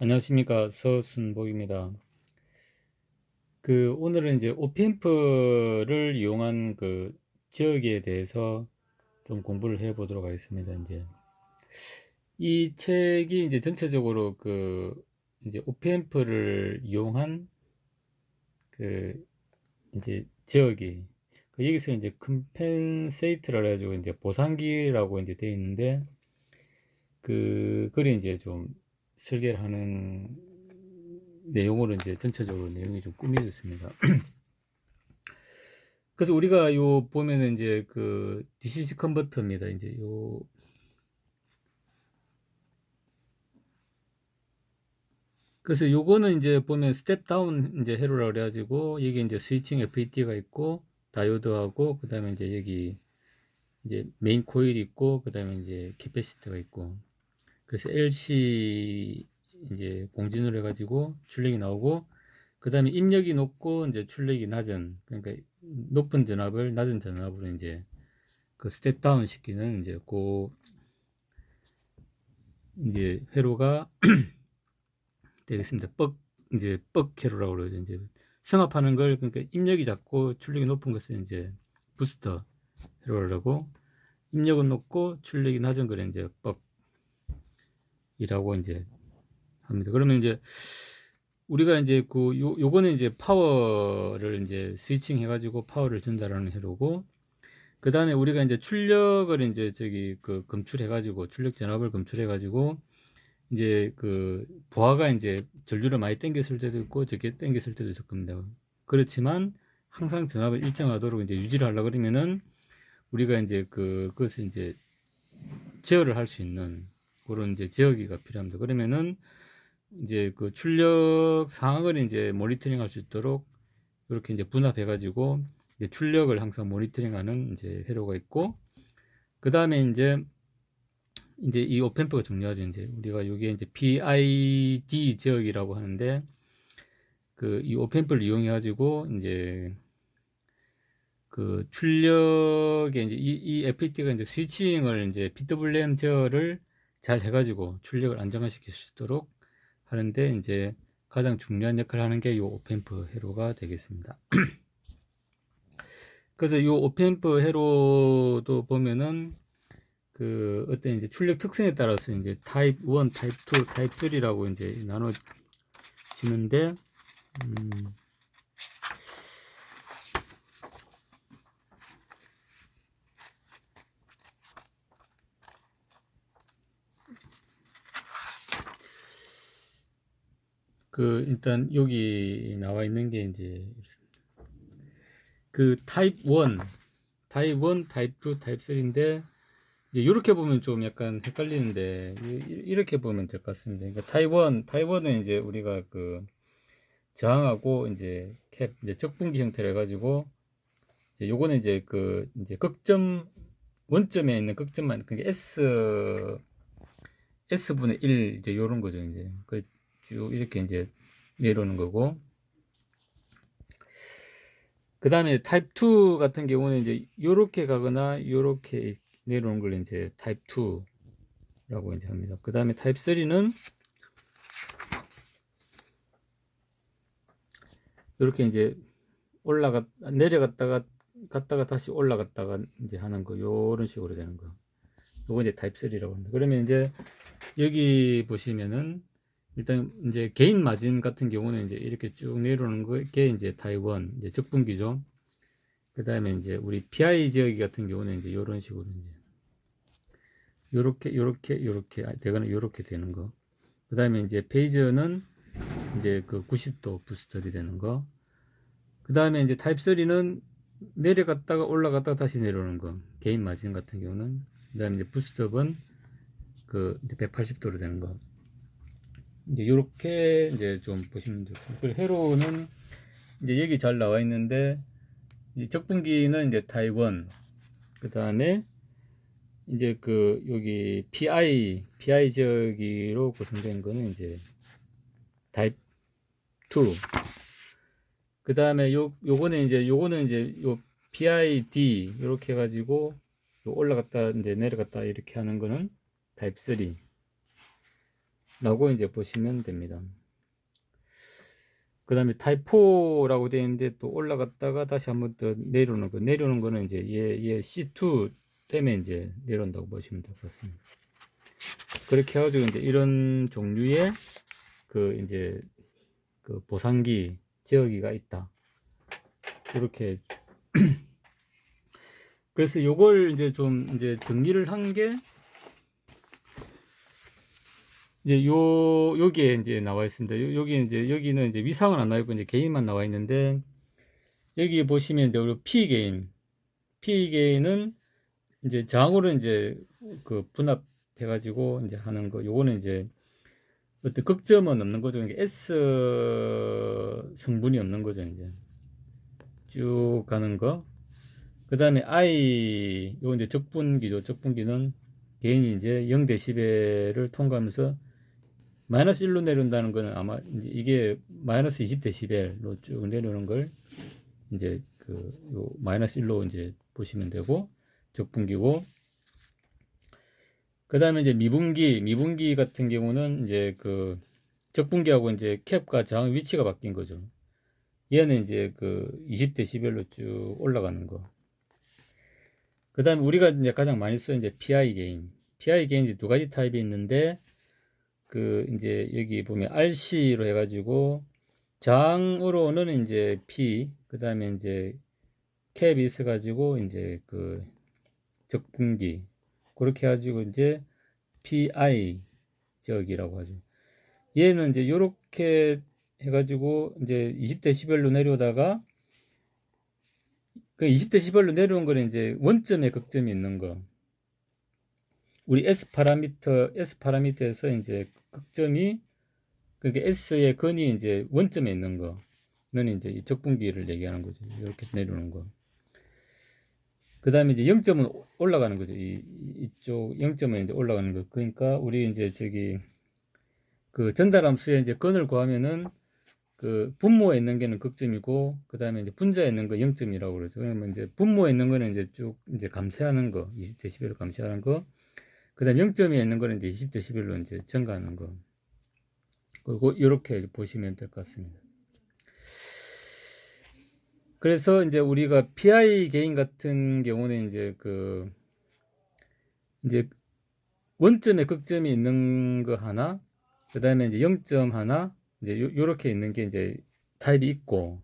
안녕하십니까, 서순복입니다. 오늘은 이제 오펜프를 이용한 지역에 대해서 좀 공부를 해 보도록 하겠습니다. 이 책이 이제 전체적으로 이제 오펜프를 이용한 그 이제 지역이 여기서 이제 컴펜세이트라 해가지고 이제 보상기라고 이제 되어 있는데, 그걸 이제 좀 설계를 하는 내용으로 이제 전체적으로 내용이 좀 꾸며졌습니다. 그래서 우리가 요 보면은 이제 DCC 컨버터입니다. 이제 요 그래서 요거는 이제 보면 스텝 다운 이제 회로라 그래가지고 여기 이제 스위칭 FET가 있고 다이오드하고 그다음에 이제 여기 이제 메인 코일이 있고 그다음에 이제 캐패시터가 있고, 그래서 LC 이제 공진을 해가지고 출력이 나오고, 그 다음에 입력이 높고 이제 출력이 낮은, 그러니까 높은 전압을 낮은 전압으로 이제 스텝 다운 시키는 이제 회로가 되겠습니다. 이제 뻑 회로라고 그러죠. 이제 성합하는 걸, 그러니까 입력이 작고 출력이 높은 것을 이제 부스터 회로라고, 입력은 높고 출력이 낮은 걸 이제 뻑이라고 이제 합니다. 그러면 이제 우리가 이제 요거는 이제 파워를 이제 스위칭 해가지고 파워를 전달하는 회로고, 그 다음에 우리가 이제 출력을 이제 검출해가지고 출력 전압을 검출해가지고 이제 부하가 이제 전류를 많이 당겼을 때도 있고 적게 당겼을 때도 있을 겁니다. 그렇지만 항상 전압을 일정하도록 이제 유지를 하려 그러면은 우리가 이제 그것을 이제 제어를 할 수 있는 그런 이제 제어기가 필요합니다. 그러면은 이제 출력 상황을 이제 모니터링 할 수 있도록 이렇게 이제 분합해가지고 이제 출력을 항상 모니터링하는 이제 회로가 있고, 그 다음에 이제 이 오펜프가 중요하죠. 이제 우리가 여기에 이제 PID 지역이라고 하는데, 이 오펜프를 이용해 가지고 이제 출력에 이제 이 FET가 이제 스위칭을 이제 PWM 제어를 잘 해가지고 출력을 안정화시킬 수 있도록 하는데 이제 가장 중요한 역할을 하는 게 이 오펜프 회로가 되겠습니다. 그래서 이 오펜프 회로도 보면은 어떤 이제 출력 특성에 따라서 이제 타입 1, 타입 2, 타입 3라고 이제 나눠지는데, 일단 여기 나와 있는 게 이제 타입 1, 타입 1, 타입 2, 타입 3인데, 이제 이렇게 보면 좀 약간 헷갈리는데 이렇게 보면 될 것 같습니다. 그러니까 타입 1은 이제 우리가 저항하고 이제 캡 이제 적분기 형태로 해가지고 이제 요거는 이제 이제 극점 원점에 있는 극점만, 그러니까 S분의 1 이제 요런 거죠. 이제 쭉 이렇게 이제 내려오는 거고, 그 다음에 타입 2 같은 경우는 이제 요렇게 가거나 요렇게 내려오는 걸 이제 타입 2라고 이제 합니다. 그 다음에 타입 3는 이렇게 이제 내려갔다가 갔다가 다시 올라갔다가 이제 하는 거, 요런 식으로 되는 거, 요거 이제 타입 3라고 합니다. 그러면 이제 여기 보시면은 일단 이제 개인 마진 같은 경우는 이제 이렇게 쭉 내려오는 게 이제 타입 1 이제 적분기죠. 그 다음에 이제 우리 PI 지역이 같은 경우는 이제 이런 식으로 이제 요렇게 되거나 요렇게 되는 거. 그 다음에 이제 페이저는 이제 90도 부스터리 되는 거. 그 다음에 이제 타입 3는 내려갔다가 올라갔다가 다시 내려오는 거, 개인 마진 같은 경우는. 그 다음에 이제 부스트업은 180도로 되는 거. 이제 요렇게 이제 좀 보시면 좋습니다. 그리고 회로는 이제 여기 잘 나와 있는데, 적분기는 이제 타입 1, 그 다음에 이제 여기 PI 지역으로 구성된 거는 이제 타입 2. 그 다음에 요거는 이제 요 PID 이렇게 해가지고 올라갔다 이제 내려갔다 이렇게 하는 거는 타입 3. 라고 이제 보시면 됩니다. 그 다음에 타입 4라고 되어 있는데 또 올라갔다가 다시 한번 더 내려오는 거. 내려오는 거는 이제 얘 C2 때문에 이제 내려온다고 보시면 될 것 같습니다. 그렇게 해가지고 이제 이런 종류의 그 이제 그 보상기, 제어기가 있다. 이렇게. 그래서 요걸 이제 좀 이제 정리를 한 게 이제 여기에 이제 나와 있습니다. 여기 이제 여기는 이제 위상은 안 나와 있고 이제 개인만 나와 있는데, 여기 보시면 이제 P 개인은 이제 장으로 이제 그 분합해 가지고 이제 하는 거. 요거는 이제 어떤 극점은 없는 거죠. 그러니까 S 성분이 없는 거죠. 이제 쭉 가는 거. 그 다음에 요거 이제 적분기죠. 적분기는 개인이 이제 0dB를 통과하면서 마이너스 1로 내려온다는 거는 아마 이게 마이너스 20dB로 쭉 내려오는 걸 이제 요 마이너스 1로 이제 보시면 되고, 적분기고. 그 다음에 이제 미분기 같은 경우는 이제 그 적분기하고 이제 캡과 저항 위치가 바뀐 거죠. 얘는 이제 그 20dB로 쭉 올라가는 거. 그 다음에 우리가 이제 가장 많이 쓰는 이제 PI 게인 이제 두 가지 타입이 있는데, 그 이제 여기 보면 RC로 해가지고 장으로는 이제 P, 그 다음에 이제 캡이 있어가지고 이제 그 적분기, 그렇게 해가지고 이제 PI 적이라고 하죠. 얘는 이제 요렇게 해가지고 이제 20dB로 내려오다가 그 20dB로 내려온 거는 이제 원점에 극점이 있는 거. 우리 S 파라미터에서 이제 극점이, 그게 S의 근이 이제 원점에 있는 거는 이제 이 적분기를 얘기하는 거죠. 이렇게 내려오는 거. 그 다음에 이제 0점은 올라가는 거죠. 이쪽 0점은 이제 올라가는 거. 그러니까 우리 이제 저기 그 전달함수에 이제 근을 구하면은 그 분모에 있는 게는 극점이고, 그 다음에 이제 분자에 있는 거 0점이라고 그러죠. 그러면 이제 분모에 있는 거는 이제 쭉 이제 감쇄하는 거, 20dB로 감쇄하는 거. 그 다음 0점에 있는 거는 이제 20dB로 이제 증가하는 거. 그리고 이렇게 보시면 될 것 같습니다. 그래서 이제 우리가 PI 게인 같은 경우는 이제 이제 원점에 극점이 있는 거 하나, 그 다음에 이제 0점 하나, 이제 요렇게 있는 게 이제 타입이 있고,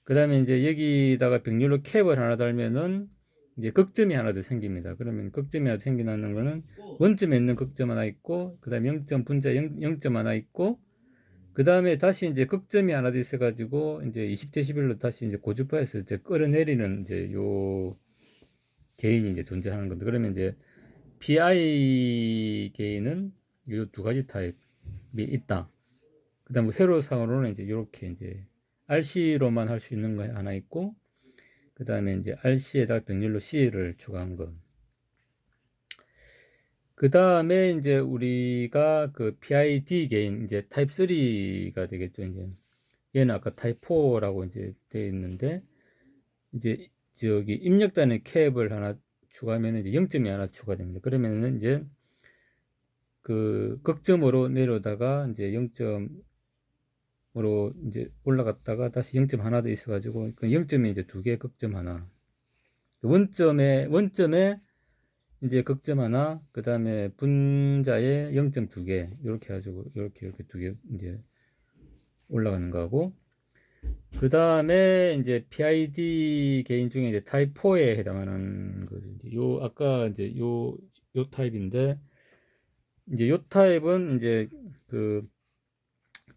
그 다음에 이제 여기다가 병렬로 캡을 하나 달면은 이제 극점이 하나 더 생깁니다. 그러면 극점이 하나 생기는 거는 원점에 있는 극점 하나 있고, 그 다음에 0점 분자 0점 하나 있고, 그 다음에 다시 이제 극점이 하나 더 있어가지고 이제 20dB로 다시 이제 고주파에서 이제 끌어내리는 이제 요 게인이 이제 존재하는 겁니다. 그러면 이제 PI 게인은 요 두 가지 타입이 있다. 그 다음에 회로상으로는 이제 이렇게 이제 RC로만 할 수 있는 거 하나 있고, 그 다음에 이제 RC에다가 병렬로 C를 추가한 거. 그 다음에 이제 우리가 그 PID 게인 이제 타입 3가 되겠죠. 이제 얘는 아까 타입 4라고 이제 되어 있는데, 이제 저기 입력단에 캡을 하나 추가하면 이제 0점이 하나 추가됩니다. 그러면은 이제 그 극점으로 내려오다가 이제 0점으로 이제 올라갔다가 다시 0점 하나 더 있어가지고 그 0점이 이제 두 개, 극점 하나. 원점에 이제 극점 하나, 그 다음에 분자에 0점 두 개, 이렇게 해가지고 이렇게 두 개 이제 올라가는 거고, 그 다음에 이제 PID 개인 중에 이제 타입 4에 해당하는 거죠. 요 아까 이제 요 타입인데, 이제 요 타입은 이제 그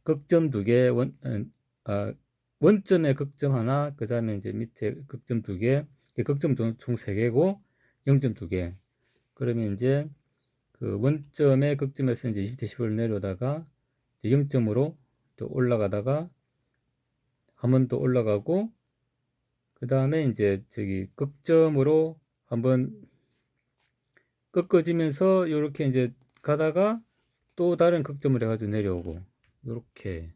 극점 두 개, 원점에 극점 하나, 그 다음에 이제 밑에 극점 두 개, 극점 총 세 개고 0점 두 개. 그러면 이제 그 원점에 극점에서 이제 20dB를 내려다가 0점으로 또 올라가다가 한번 또 올라가고, 그 다음에 이제 저기 극점으로 한번 꺾어지면서 이렇게 이제 가다가 또 다른 극점을 해가지고 내려오고, 이렇게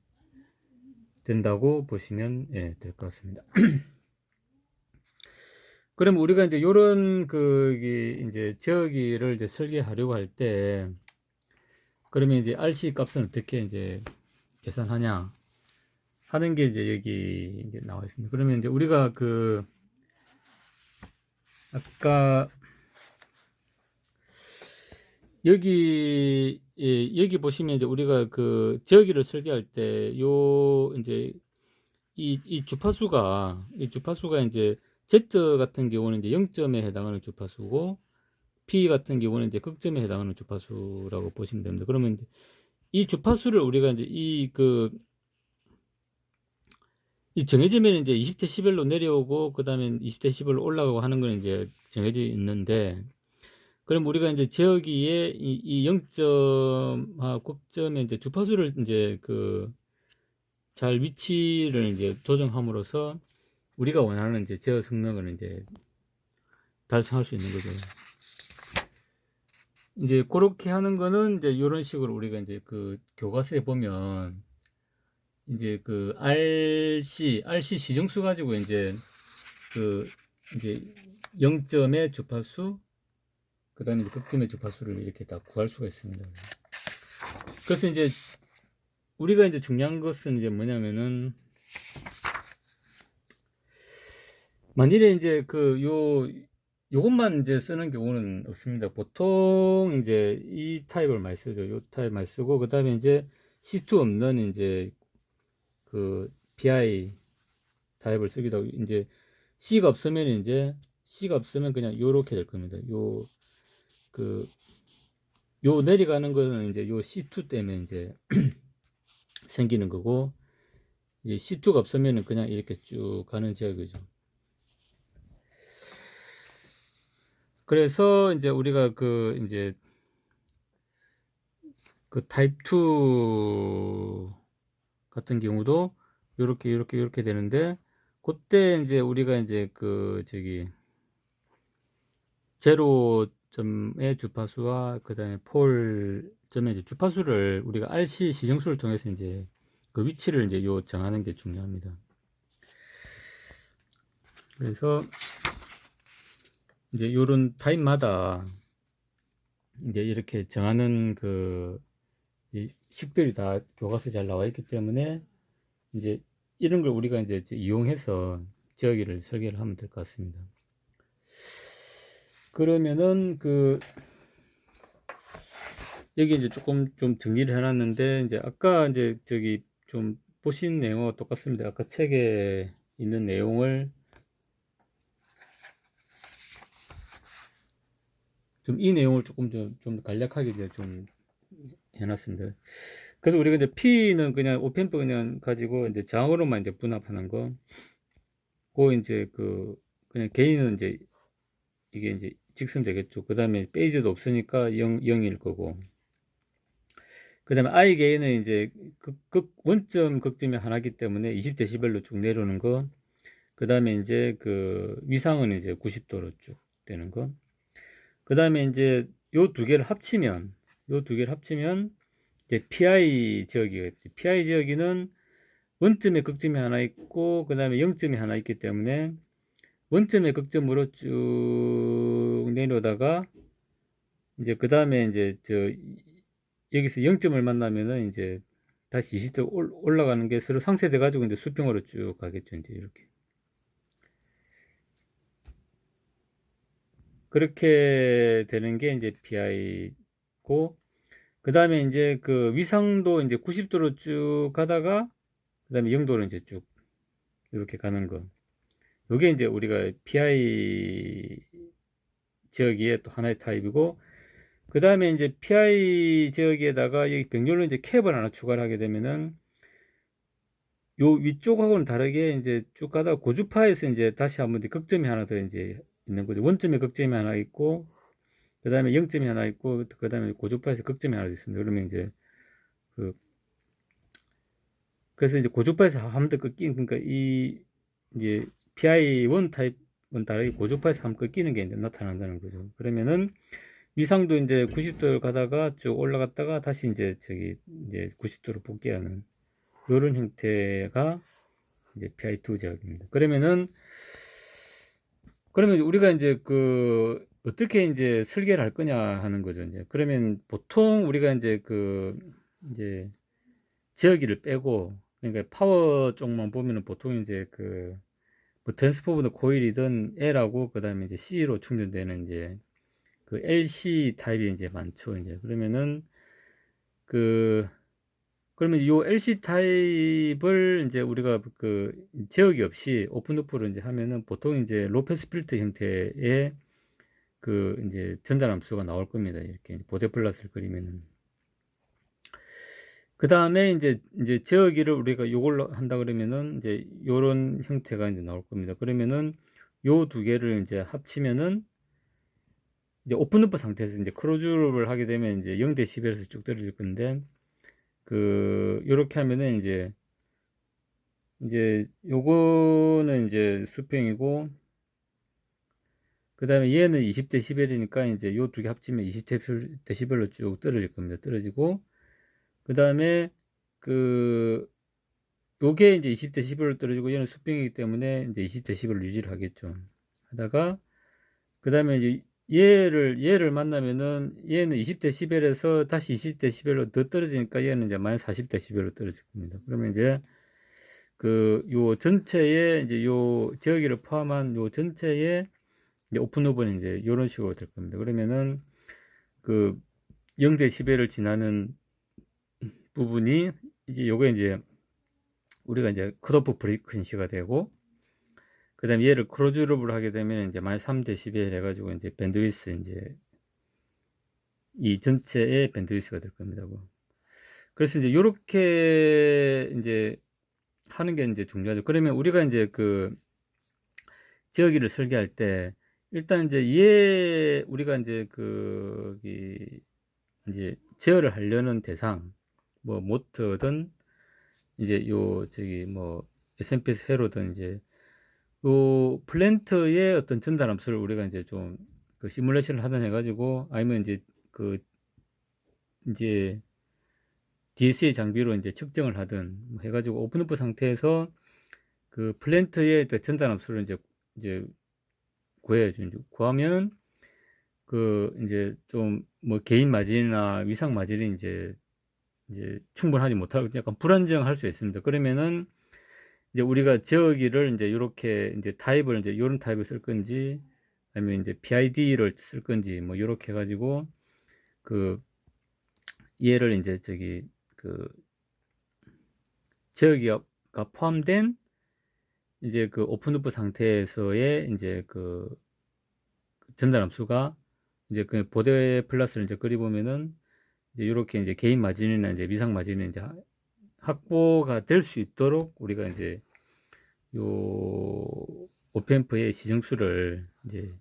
된다고 보시면 될 것 같습니다. 그럼 우리가 이제 요런 이제 제어기를 이제 설계하려고 할 때 그러면 이제 RC 값은 어떻게 이제 계산하냐 하는 게 이제 여기 이제 나와 있습니다. 그러면 이제 우리가 그 아까 여기 여기 보시면 이제 우리가 그 지역기를 설계할 때 요 이제 이 주파수가 이제 Z 같은 경우는 이제 0점에 해당하는 주파수고 P 같은 경우는 이제 극점에 해당하는 주파수라고 보시면 됩니다. 그러면 이제 이 주파수를 우리가 이제 이 정해지면 이제 20dB로 내려오고 그 다음에 20dB로 올라가고 하는 건 이제 정해져 있는데, 그럼 우리가 이제 지역기에 이 0점하고 극점의 이제 주파수를 이제 그 잘 위치를 이제 조정함으로써 우리가 원하는 이제 제어 성능을 이제 달성할 수 있는 거죠. 이제 그렇게 하는 거는 이제 이런 식으로 우리가 이제 그 교과서에 보면 이제 그 RC 시정수 가지고 이제 그 이제 0점의 주파수 그 다음에 극점의 주파수를 이렇게 다 구할 수가 있습니다. 그래서 이제 우리가 이제 중요한 것은 이제 뭐냐면은 만일에 이제 요것만 이제 쓰는 경우는 없습니다. 보통 이제 이 타입을 많이 쓰죠. 요 타입 많이 쓰고 그 다음에 이제 C2 없는 이제 그 PI 타입을 쓰기도 하고, 이제 C가 없으면 그냥 요렇게 될 겁니다. 요 내려가는 거는 이제 요 C2 때문에 이제 생기는 거고, 이제 C2가 없으면 그냥 이렇게 쭉 가는 지역이죠. 그래서 이제 우리가 이제 그 타입 2 같은 경우도 요렇게 되는데, 그때 이제 우리가 이제 제로점의 주파수와 그 다음에 폴점의 이제 주파수를 우리가 RC 시정수를 통해서 이제 그 위치를 이제 정하는 게 중요합니다. 그래서 이제 요런 타입마다 이제 이렇게 정하는 식들이 다 교과서에 잘 나와 있기 때문에 이제 이런 걸 우리가 이제 이용해서 지역기를 설계를 하면 될 것 같습니다. 그러면은 여기 이제 조금 좀 정리를 해놨는데, 이제 아까 이제 좀 보신 내용과 똑같습니다. 아까 책에 있는 내용을 이 내용을 조금 좀 간략하게 이제 좀 해놨습니다. 그래서 우리가 이제 P는 그냥 오펜프 그냥 가지고 이제 장으로만 이제 분합하는 거, 이제 그냥 개인은 이제 이게 이제 직선 되겠죠. 그 다음에 페이지도 없으니까 0일 거고, 그 다음에 I 개인은 이제 원점 극점이 하나기 때문에 20dB로 쭉 내려오는 거, 그 다음에 이제 위상은 이제 90도로 쭉 되는 거, 그 다음에 이제 요 두 개를 합치면 이제 PI 지역이겠지. PI 지역이는 원점에 극점이 하나 있고 그 다음에 0점이 하나 있기 때문에 원점의 극점으로 쭉 내려오다가 이제 그 다음에 이제 여기서 0점을 만나면은 이제 다시 20도 올라가는 게 서로 상쇄돼 가지고 이제 수평으로 쭉 가겠죠. 이제 이렇게. 그렇게 되는 게 이제 PI고, 그 다음에 이제 위상도 이제 90도로 쭉 가다가 그 다음에 0도로 이제 쭉 이렇게 가는 거. 요게 이제 우리가 PI 지역의 또 하나의 타입이고, 그 다음에 이제 PI 지역에다가 여기 병렬로 이제 캡을 하나 추가를 하게 되면은 요 위쪽하고는 다르게 이제 쭉 가다가 고주파에서 이제 다시 한번 극점이 하나 더 이제 있는 거죠. 원점에 극점이 하나 있고 그 다음에 0점이 하나 있고 그 다음에 고주파에서 극점이 하나 있습니다. 그러면 이제 그래서 이제 고주파에서 한 번 더 꺾이는, 그러니까 이제 PI1 타입은 다르게 고주파에서 한 번 꺾이는 게 이제 나타난다는 거죠. 그러면은 위상도 이제 90도를 가다가 쭉 올라갔다가 다시 이제 이제 90도로 복귀하는 이런 형태가 이제 PI2 제약입니다. 그러면 우리가 이제 어떻게 이제 설계를 할 거냐 하는 거죠. 이제 그러면 보통 우리가 이제 이제 제어기를 빼고, 그러니까 파워 쪽만 보면은 보통 이제 뭐 트랜스포머드 코일이든 L하고 그다음에 이제 C로 충전되는 이제 LC 타입이 이제 많죠. 이제 그러면은 그 그러면 요 LC 타입을 이제 우리가 제어기 없이 오픈 루프로 이제 하면은 보통 이제 로우 패스 필터 형태의 이제 전달 함수가 나올 겁니다. 이렇게 보대 플러스를 그리면은. 그 다음에 이제 제어기를 우리가 요걸로 한다 그러면은 이제 요런 형태가 이제 나올 겁니다. 그러면은 요 두 개를 이제 합치면은 이제 오픈루프 상태에서 이제 크로즈를 하게 되면 이제 0대11에서 쭉 떨어질 건데, 요렇게 하면은 이제 요거는 이제 수평이고, 그 다음에 얘는 20대11이니까 이제 요 두 개 합치면 20대11로 쭉 떨어질 겁니다. 떨어지고, 그 다음에 요게 이제 20대11로 떨어지고 얘는 수평이기 때문에 이제 20대11로 유지를 하겠죠. 하다가, 그 다음에 이제 얘를 만나면은 얘는 20대11에서 다시 20대11로 더 떨어지니까 얘는 이제 마이너스 40대11로 떨어질 겁니다. 그러면 이제 요 전체에 이제 요 제어기를 포함한 요 전체에 이제 오픈오버는 이제 요런 식으로 될 겁니다. 그러면은 0대11을 지나는 부분이 이제 요게 이제 우리가 이제 컷오프 브리퀀시가 되고, 그 다음에 얘를 크로즈룹을 하게 되면 이제 마이너스 3대11 해가지고 이제 밴드위스 이제 이 전체의 밴드위스가 될 겁니다. 그래서 이제 요렇게 이제 하는 게 이제 중요하죠. 그러면 우리가 이제 제어기를 설계할 때 일단 이제 우리가 이제 이제 제어를 하려는 대상, 뭐 모터든 이제 뭐 SMP 회로든 이제 요 플랜트의 어떤 전달 함수를 우리가 이제 좀 시뮬레이션을 하든 해가지고, 아니면 이제 DSA 장비로 이제 측정을 하든 뭐 해가지고 오픈루프 상태에서 플랜트의 전달 함수를 이제 구해야죠. 이제 구하면 이제 좀 뭐 개인 마진이나 위상 마진이 이제 충분하지 못하고 약간 불안정할 수 있습니다. 그러면은 이제 우리가 제어기를 이제 요렇게 이제 타입을 이제 요런 타입을 쓸 건지, 아니면 이제 PID를 쓸 건지 뭐 요렇게 해가지고 얘를 이제 제어기가 포함된 이제 오픈루프 상태에서의 이제 전달 함수가 이제 보대 플러스를 이제 그려보면은 이제 이렇게 이제 개인 마진이나 이제 미상 마진이 이제 확보가 될 수 있도록 우리가 이제 요 오펜프의 시정수를 이제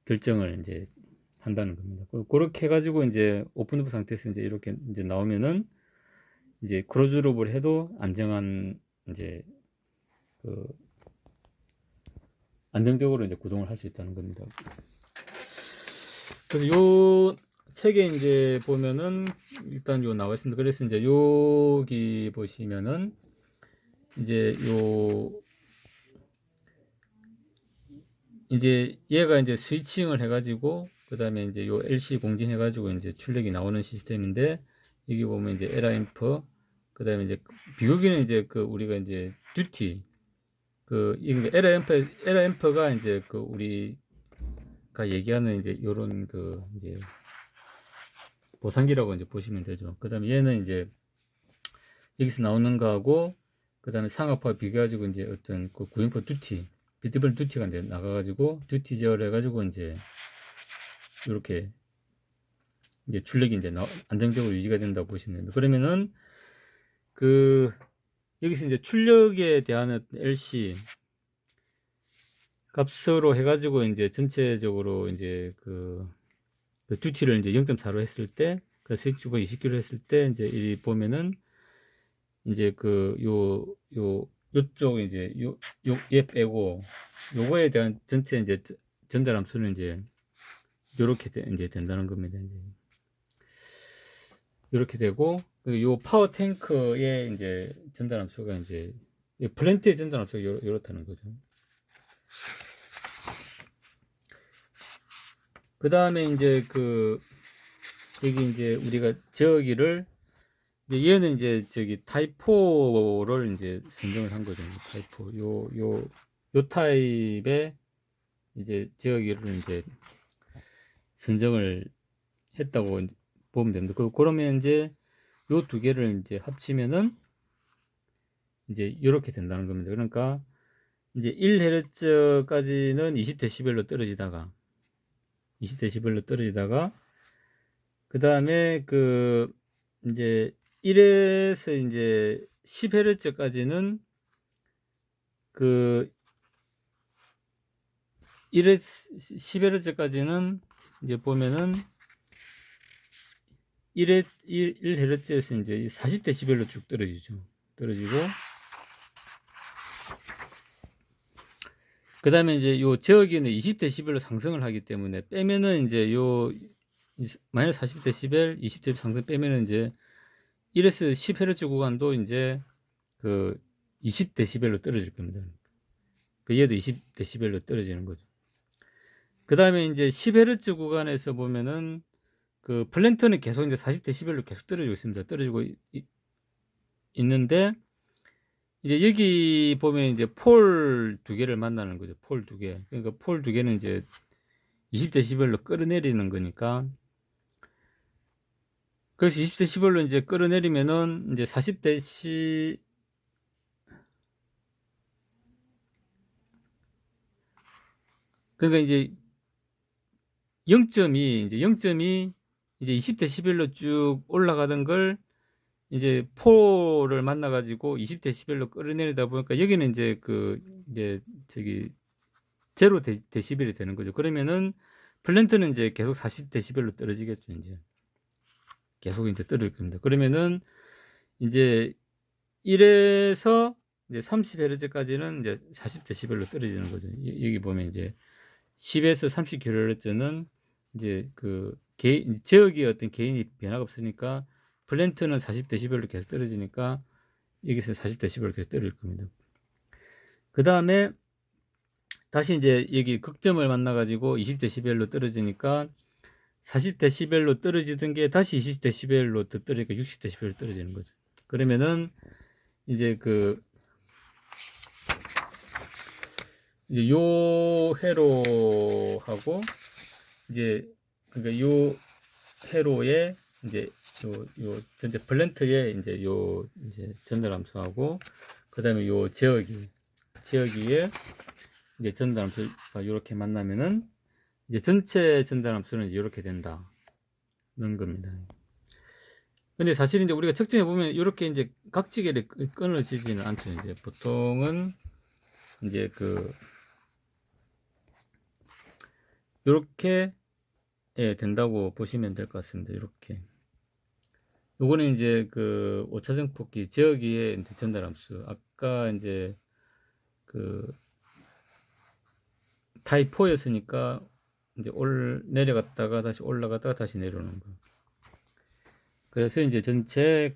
결정을 이제 한다는 겁니다. 그렇게 해가지고 이제 오픈루프 상태에서 이제 이렇게 이제 나오면은 이제 크로즈룹을 해도 안정한 이제 안정적으로 이제 구동을 할 수 있다는 겁니다. 그래서 요 책에 이제 보면은 일단 요 나와 있습니다. 그래서 이제 여기 보시면은 이제 이제 얘가 이제 스위칭을 해가지고 그 다음에 이제 요 LC 공진 해가지고 이제 출력이 나오는 시스템인데, 여기 보면 이제 에라 앰프, 그 다음에 이제 비교기는 이제 우리가 이제 듀티 이게 에라 앰프가 이제 우리가 얘기하는 이제 요런 이제 보상기라고 이제 보시면 되죠. 그 다음에 얘는 이제 여기서 나오는 거하고 그 다음에 상업화 비교해가지고 이제 어떤 구인포 듀티, 비트블 듀티가 이제 나가가지고 듀티 제어를 해가지고 이제 이렇게 이제 출력이 이제 안정적으로 유지가 된다고 보시면 됩니다. 그러면은 여기서 이제 출력에 대한 LC 값으로 해가지고 이제 전체적으로 이제 듀티를 이제 0.4로 했을 때, 스위치가 20kg 했을 때 이제 이 보면은 이제 요쪽 이제 얘 빼고 요거에 대한 전체 이제 전달 함수는 이제 요렇게 이제 된다는 겁니다. 이제 요렇게 되고, 요 파워 탱크의 이제 전달 함수가 이제 플랜트의 전달 함수가 요렇다는 거죠. 그 다음에 이제 여기 이제 우리가 저기를 이제 얘는 이제 저기 타입4를 이제 선정을 한 거죠. 타입4 요 타입의 이제 저기를 이제 선정을 했다고 보면 됩니다. 그러면 이제 요 두 개를 이제 합치면은 이제 이렇게 된다는 겁니다. 그러니까 이제 1Hz까지는 20dB로 떨어지다가 그 다음에 이제 1에서 이제 10Hz까지는 10Hz까지는 이제 보면은 1Hz에서 이제 40dB로 쭉 떨어지고 그 다음에 이제 요 저기는 20dB로 상승을 하기 때문에 빼면은 이제 요 마이너스 40dB, 20dB 상승 빼면은 이제 1에서 10Hz 구간도 이제 20dB로 떨어질 겁니다. 얘도 20dB로 떨어지는 거죠. 그 다음에 이제 10Hz 구간에서 보면은 플랜터는 계속 이제 40dB로 계속 떨어지고 있습니다. 떨어지고 있는데 이제 여기 보면 이제 폴 두 개를 만나는 거죠. 폴 두 개. 그러니까 폴 두 개는 이제 20dB로 끌어내리는 거니까. 그래서 20dB로 이제 끌어내리면은 이제 40dB 그러니까 이제 0.2 이제 20dB로 쭉 올라가던 걸 이제 폴을 만나 가지고 20dB로 끌어내리다 보니까 여기는 이제 이제 저기 0dB이 되는 거죠. 그러면은 플랜트는 이제 계속 40dB로 떨어지겠죠. 이제 계속 이제 떨어질 겁니다. 그러면은 이제 1에서 이제 30Hz까지는 이제 40dB로 떨어지는 거죠. 여기 보면 이제 10에서 30kHz는 이제 지역의 어떤 개인이 변화가 없으니까 플랜트는 40dB로 계속 떨어지니까 여기서 40dB로 계속 떨어질 겁니다. 그 다음에 다시 이제 여기 극점을 만나 가지고 20dB로 떨어지니까 40dB로 떨어지던 게 다시 20dB로 더 떨어지니까 60dB로 떨어지는 거죠. 그러면은 이제 이제 요 회로하고 이제 그러니까 요 회로에 이제 요 전체 플랜트에 이제 이제 전달함수하고 그다음에 요 지역위에 이제 전달함수가 이렇게 만나면은 이제 전체 전달함수는 이렇게 된다는 겁니다. 근데 사실 이제 우리가 측정해 보면 이렇게 이제 각지계를 끊어지지는 않죠. 이제 보통은 이제 이렇게 된다고 보시면 될 것 같습니다. 이렇게. 요거는 이제 오차정 폭기 지역위의 전달함수. 아까 이제 타입 4였으니까 이제 내려갔다가 다시 올라갔다가 다시 내려오는 거. 그래서 이제 전체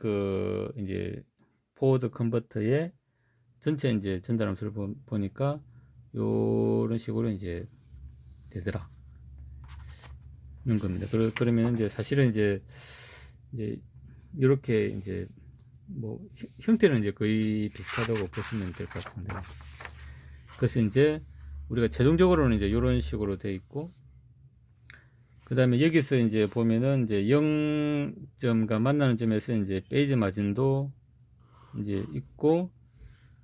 이제 포워드 컨버터의 전체 이제 전달함수를 보니까 요런 식으로 이제 되더라. 는 겁니다. 그러면 이제 사실은 이제 이렇게 이제 뭐 형태는 이제 거의 비슷하다고 보시면 될 것 같은데. 그래서 이제 우리가 최종적으로는 이제 이런 식으로 돼 있고, 그 다음에 여기서 이제 보면은 이제 0점과 만나는 점에서 이제 페이즈 마진도 이제 있고,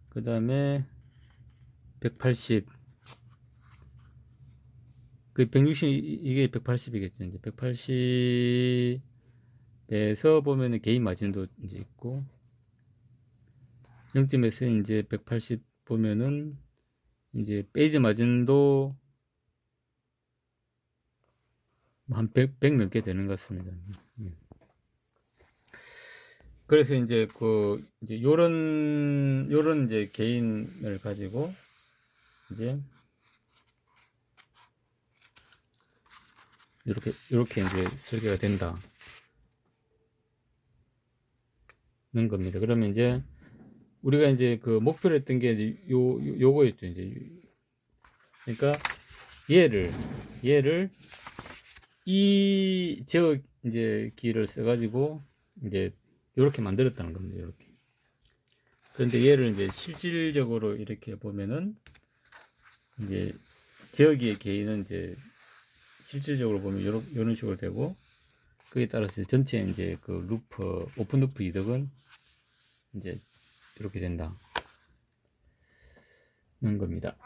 그 다음에 180, 160 이게 180이겠죠. 이제 180에서 보면은 개인 마진도 이제 있고, 0점에서 이제 180 보면은 이제 페이즈 마진도 한 100 넘게 되는 것 같습니다. 그래서 이제 이제 요런 이제 개인을 가지고 이제 이렇게 이제 설계가 된다는 겁니다. 그러면 이제 우리가 이제 목표를 했던 게 이제 요거였죠. 이제 그러니까 얘를 이 제어 이제 키를 써가지고 이제 이렇게 만들었다는 겁니다. 이렇게. 그런데 얘를 이제 실질적으로 이렇게 보면은 이제 제어기의 개인은 이제 실질적으로 보면 이런 식으로 되고, 그에 따라서 전체 이제 그 루프, 오픈 루프 이득은 이제 이렇게 된다는 겁니다.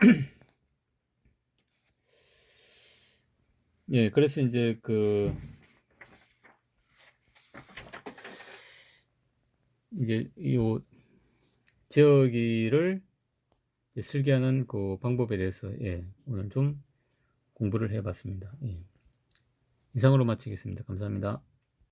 예, 그래서 이제 이제 이 제어기를 설계하는 그 방법에 대해서, 예, 오늘 좀 공부를 해봤습니다. 예. 이상으로 마치겠습니다. 감사합니다.